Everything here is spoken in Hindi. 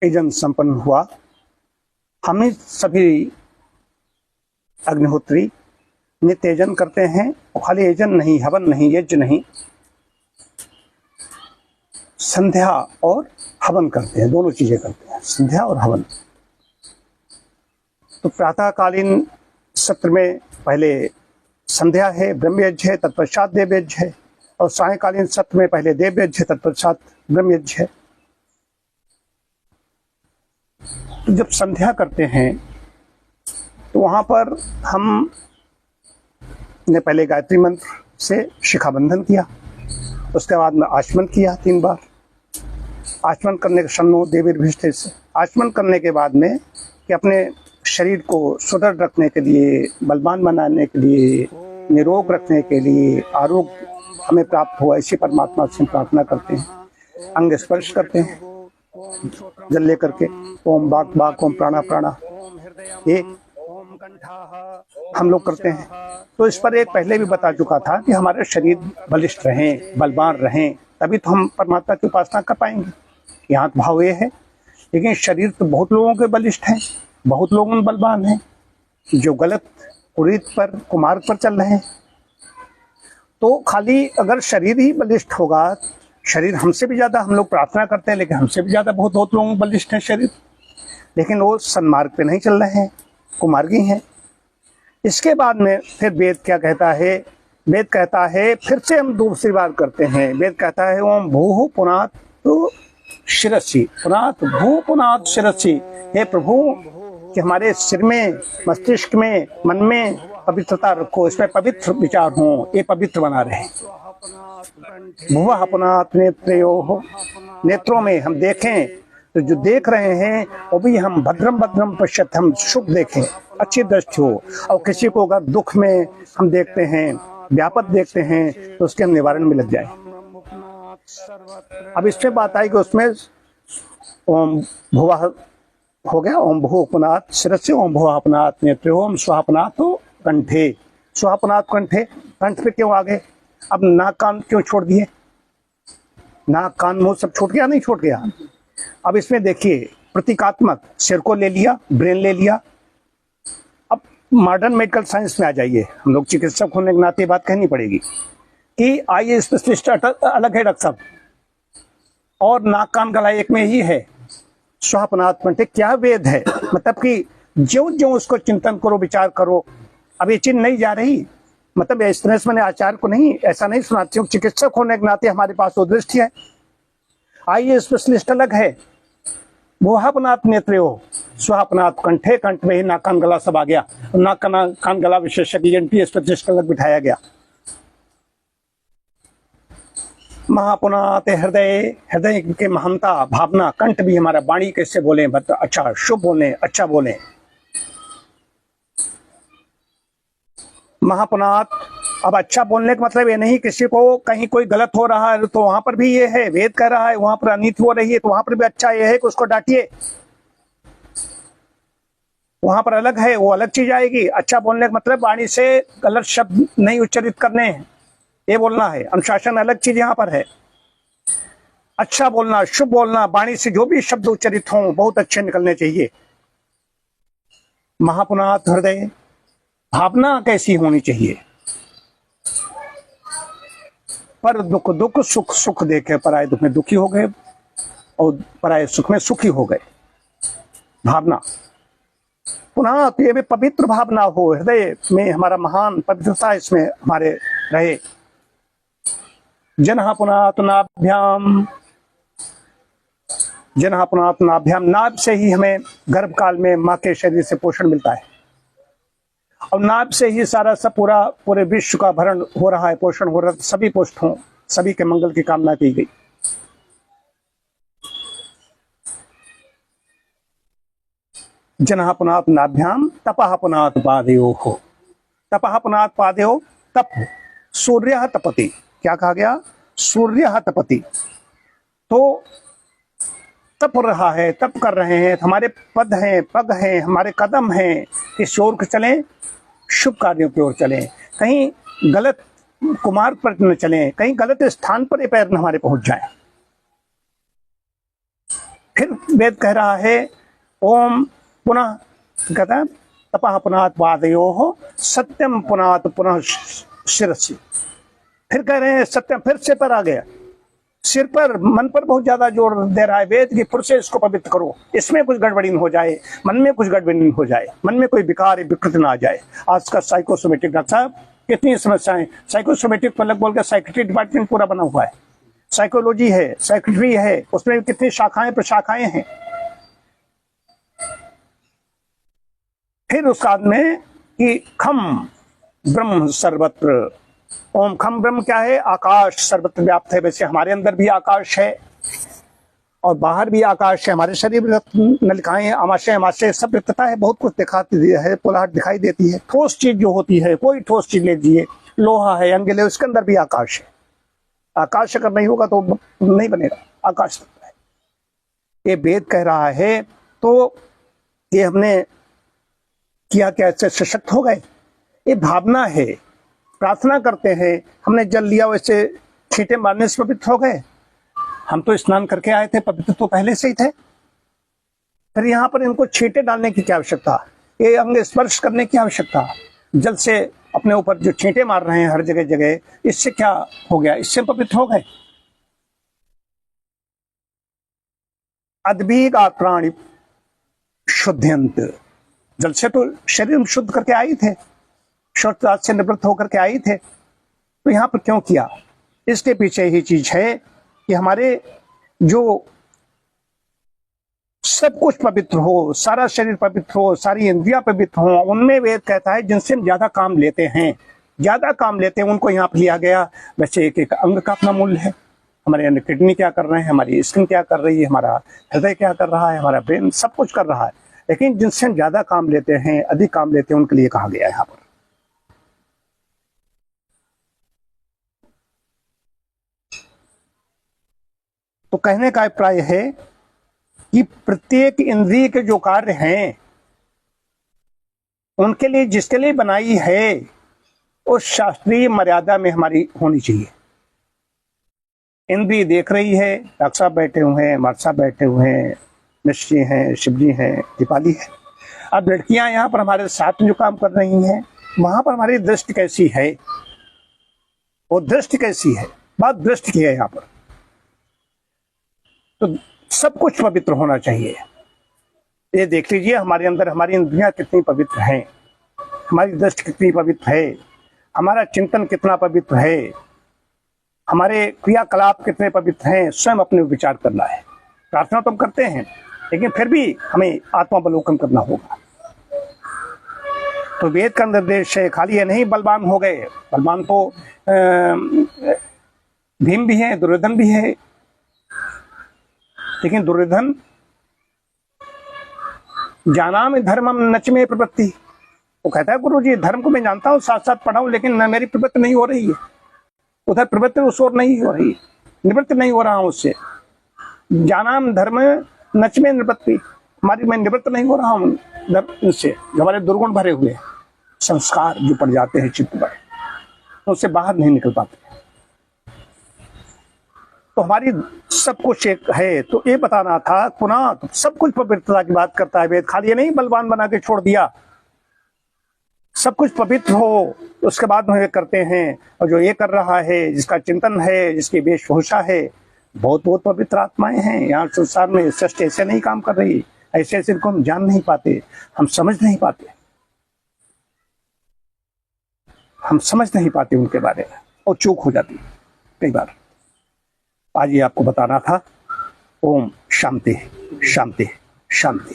यजन संपन्न हुआ। हम सभी अग्निहोत्री नित्य यजन करते हैं। खाली यजन नहीं, हवन नहीं, यज्ञ नहीं, संध्या और हवन करते हैं, दोनों चीजें करते हैं, संध्या और हवन। तो प्रातःकालीन सत्र में पहले संध्या है, ब्रह्म यज्ञ है, तत्पश्चात देव यज्ञ है, और सायंकालीन सत्र में पहले देव यज्ञ है, तत्पश्चात ब्रह्म यज्ञ है। तो जब संध्या करते हैं तो वहां पर हम ने पहले गायत्री मंत्र से शिखाबंधन किया, उसके बाद में आचमन किया 3 बार। आचमन करने के शन्नो देवीर्भिष्टे से आचमन करने के बाद में कि अपने शरीर को सुदृढ़ रखने के लिए, बलवान बनाने के लिए, निरोग रखने के लिए, आरोग्य हमें प्राप्त हो, ऐसी परमात्मा से प्रार्थना करते हैं। अंग स्पर्श करते हैं जल लेकर के, ओम बाक बाक, ओम प्राणा प्राणा, ये हम लोग करते हैं। तो इस पर एक पहले भी बता चुका था कि हमारे शरीर बलिष्ठ रहें, बलवान रहें, तभी तो हम परमात्मा की उपासना कर पाएंगे। यहाँ तो भाव ये है। लेकिन शरीर तो बहुत लोगों के बलिष्ठ हैं, बहुत लोग बलवान हैं, जो गलत कुरीत पर, कुमार्ग पर चल रहे हैं। तो खाली अगर शरीर ही बलिष्ठ होगा, शरीर हमसे भी ज्यादा, हम लोग प्रार्थना करते हैं लेकिन हमसे भी ज्यादा बहुत लोग बलिष्ठ हैं शरीर, लेकिन वो सन्मार्ग पे नहीं चल रहे हैं, कुमार्गी हैं। इसके बाद में फिर वेद क्या कहता है? वेद कहता है, फिर से हम दूसरी बार करते हैं। वेद कहता है ओम भूः पुनात् शिरसि, पुनात् भू पुनात् शिरसि। हे प्रभु, कि हमारे सिर में, मस्तिष्क में, मन में पवित्रता रखो, इसमें पवित्र विचार हो, ये पवित्र बना रहे। भुवः पुनात् नेत्रयोः, नेत्रों में हम देखें तो जो देख रहे हैं वो भी हम भद्रम भद्रम पश्यत, हम शुभ देखें, अच्छी दृष्टि हो। और किसी को अगर दुख में हम देखते हैं, व्यापक देखते हैं, तो उसके हम निवारण में लग जाए। अब इसमें बात आई कि उसमें ओम भुवः हो गया, ओम भूः पुनात् शिरसि, ओम भुवः पुनात् नेत्रे, ओम स्वः पुनात् कंठे। स्वः पुनात् कंठे, कंठ पे क्यों आ गए? अब नाक कान क्यों छोड़ दिए? नाक कान मुंह सब छूट गया? नहीं छूट गया। अब इसमें देखिए, प्रतीकात्मक सिर को ले लिया, ब्रेन ले लिया। अब मॉडर्न मेडिकल साइंस में आ जाइए, हम लोग चिकित्सक होने के नाते बात कहनी पड़ेगी कि आई स्पेशलिस्ट अलग है डॉक्टर साहब, और नाक कान गला एक में ही है। स्वः पुनात् कंठे क्या वेद है? मतलब कि ज्यों ज्यों उसको चिंतन करो, विचार करो। अब ये चीज नहीं जा रही, मतलब इस तरह से मैंने आचार्य को नहीं, ऐसा नहीं सुनाती हूँ, चिकित्सक होने के नाते हमारे पास वो दृष्टि है। आई स्पेशलिस्ट अलग है। भुवः पुनात् नेत्रयोः स्वः पुनात् कंठे, कंठ में ही नाक कान गला सब आ गया। नाक कान गला विशेषज्ञ एनटी स्पेशलिस्ट अलग बिठाया गया। महापुनात् हृदय, हृदय के महानता, भावना, कंठ भी हमारा, वाणी कैसे बोले, अच्छा शुभ बोले, अच्छा बोले। महापुनात्, अब अच्छा बोलने का मतलब ये नहीं किसी को कहीं कोई गलत हो रहा है तो वहां पर भी ये है, वेद कह रहा है वहां पर अनित हो रही है तो वहां पर भी अच्छा ये है कि उसको डांटिए। वहां पर अलग है, वो अलग चीज आएगी। अच्छा बोलने का मतलब वाणी से गलत शब्द नहीं उच्चारित करने हैं, ये बोलना है। अनुशासन अलग चीज यहाँ पर है। अच्छा बोलना, शुभ बोलना, वाणी से जो भी शब्द उच्चारित हों बहुत अच्छे निकलने चाहिए। महापुनात् हृदय, भावना कैसी होनी चाहिए? पर दुख दुख, सुख सुख देखे, पराये दुख में दुखी हो गए और पराये सुख में सुखी हो गए। भावना पुनः तो ये भी पवित्र भावना हो, हृदय में हमारा महान पवित्रता इसमें हमारे रहे। जनः पुनात् नाभ्याम, जनः पुनात् नाभ्याम, नाभ से ही हमें गर्भ काल में माँ के शरीर से पोषण मिलता है, और नाभ से ही सारा सब पूरे विश्व का भरण हो रहा है, पोषण हो रहा है। सभी पुष्ट हों, सभी के मंगल की कामना की गई। जनः पुनात् नाभ्याम तपः पुनात् पादयोः, तपः पुनात् पादयोः, तप, सूर्यः तपति। क्या कहा गया? सूर्यः तपति। तो तप रहा है, तप कर रहे हैं, हमारे पद हैं, पग हैं, हमारे कदम हैं, किस ओर चलें? शुभ कार्यों की ओर चलें, कहीं गलत कुमार्ग पर न चलें, कहीं गलत स्थान पर ये पैर न हमारे पहुंच जाए। फिर वेद कह रहा है ओम पुनः, कहता है तपः पुनात् पादयोः सत्यम पुनात् पुनः शिरसि। फिर कह रहे हैं सत्यम, फिर से पर आ गया, सिर पर, मन पर बहुत ज्यादा जोर दे रहा है वेद की, फिर से इसको पवित्र करो, इसमें कुछ गड़बड़ी न हो जाए, मन में कुछ गड़बड़ी न हो जाए, मन में कोई विकार विकृति ना आ जाए। आज का साइकोसोमेटिक, डॉक्टर साहब कितनी समस्याएं, साइकोसोमेटिक पर बोल के साइकेट्री डिपार्टमेंट पूरा बना हुआ है, साइकोलॉजी है, साइकेट्री है, उसमें कितनी शाखाएं प्रशाखाएं हैं। फिर उस बाद में कि खम ब्रह्म सर्वत्र, ओम खम ब्रह्म क्या है, आकाश सर्वत्र व्याप्त है। वैसे हमारे अंदर भी आकाश है और बाहर भी आकाश है, हमारे शरीर में नलिकाएं, आमाशय अमाशय सब रिक्तता है, बहुत कुछ दिखाती है, पोलाहट दिखाई देती है। ठोस चीज जो होती है, कोई ठोस चीज ले लीजिए, लोहा है, अंगेले, उसके अंदर भी आकाश है। आकाश अगर नहीं होगा तो नहीं बनेगा, आकाश है। ये वेद कह रहा है, तो ये हमने किया क्या, इससे सशक्त हो गए? ये भावना है, प्रार्थना करते हैं, हमने जल लिया वैसे छींटे मारने से पवित्र हो गए? हम तो स्नान करके आए थे, पवित्र तो पहले से ही थे। फिर यहाँ पर इनको छींटे डालने की क्या आवश्यकता, ये अंग स्पर्श करने की आवश्यकता? जल से अपने ऊपर जो छींटे मार रहे हैं हर जगह जगह, इससे क्या हो गया, इससे पवित्र हो गए? अद्भीगात् प्राणि शुद्ध्यंत, जल से तो शरीर शुद्ध करके आई थे, शौचालय से निवृत्त होकर के आई थे, तो यहाँ पर क्यों किया? इसके पीछे ही चीज है कि हमारे जो सब कुछ पवित्र हो, सारा शरीर पवित्र हो, सारी इंद्रियां पवित्र हो, उनमें वेद कहता है जिनसे हम ज्यादा काम लेते हैं, ज्यादा काम लेते हैं, उनको यहाँ पर लिया गया। वैसे एक एक अंग का अपना मूल्य है, हमारे अंदर किडनी क्या कर रहे हैं, हमारी स्किन क्या कर रही है, हमारा हृदय क्या कर रहा है, हमारा ब्रेन सब कुछ कर रहा है, लेकिन जिनसे हम ज्यादा काम लेते हैं, अधिक काम लेते हैं, उनके लिए कहा गया है यहाँ पर। तो कहने का अभिप्राय है कि प्रत्येक इंद्रिय के जो कार्य हैं, उनके लिए जिसके लिए बनाई है, उस शास्त्रीय मर्यादा में हमारी होनी चाहिए। इंद्रिय देख रही है, डॉक्टर साहब बैठे हुए हैं, माता साहब बैठे हुए हैं, निश्चय जी हैं, शिव जी हैं, दीपाली है। अब लड़कियां यहाँ पर हमारे साथ जो काम कर रही हैं, वहां पर हमारी दृष्टि कैसी है, वो दृष्टि कैसी है, बात दृष्टि की है यहाँ पर। तो सब कुछ पवित्र होना चाहिए। ये देख लीजिए हमारे अंदर हमारी इंद्रियां कितनी पवित्र हैं, हमारी दृष्टि कितनी पवित्र है, हमारा चिंतन कितना पवित्र है, हमारे क्रियाकलाप कितने पवित्र हैं, स्वयं अपने विचार करना है। प्रार्थना तो हम करते हैं, लेकिन फिर भी हमें आत्मावलोकन करना होगा। तो वेद का निर्देश है, खाली ये नहीं बलवान हो गए, बलवान तो भीम भी है, दुर्योधन भी है, लेकिन दुर्योधन जानामि धर्मम नच में प्रवृत्ति, वो कहता है गुरु जी धर्म को मैं जानता हूँ, साथ साथ पढ़ा हूं, लेकिन मेरी प्रवृत्ति नहीं हो रही है, उधर प्रवृत्ति उस ओर नहीं हो रही, निवृत्त नहीं हो रहा हूं उससे। जानाम धर्म नच में निवृत्ति, हमारी मैं निवृत्त नहीं हो रहा हूँ उनसे, जो हमारे दुर्गुण भरे हुए संस्कार जो पड़ जाते हैं चित्त पर, उनसे बाहर नहीं निकल पाते। तो हमारी सब कुछ एक है। तो ये बताना था, पुनः तो सब कुछ पवित्रता की बात करता है वेद, खाली ये नहीं बलवान बना के छोड़ दिया, सब कुछ पवित्र हो उसके बाद में करते हैं। और जो ये कर रहा है, जिसका चिंतन है, जिसकी वेशभूषा है, बहुत बहुत पवित्र आत्माएं हैं यहाँ संसार में। सृष्टि ऐसे नहीं काम कर रही, ऐसे ऐसे को हम जान नहीं पाते, हम समझ नहीं पाते, हम समझ नहीं पाते उनके बारे में, और चूक हो जाती कई बार। आज ये आपको बताना था। ओम शांति शांति शांति।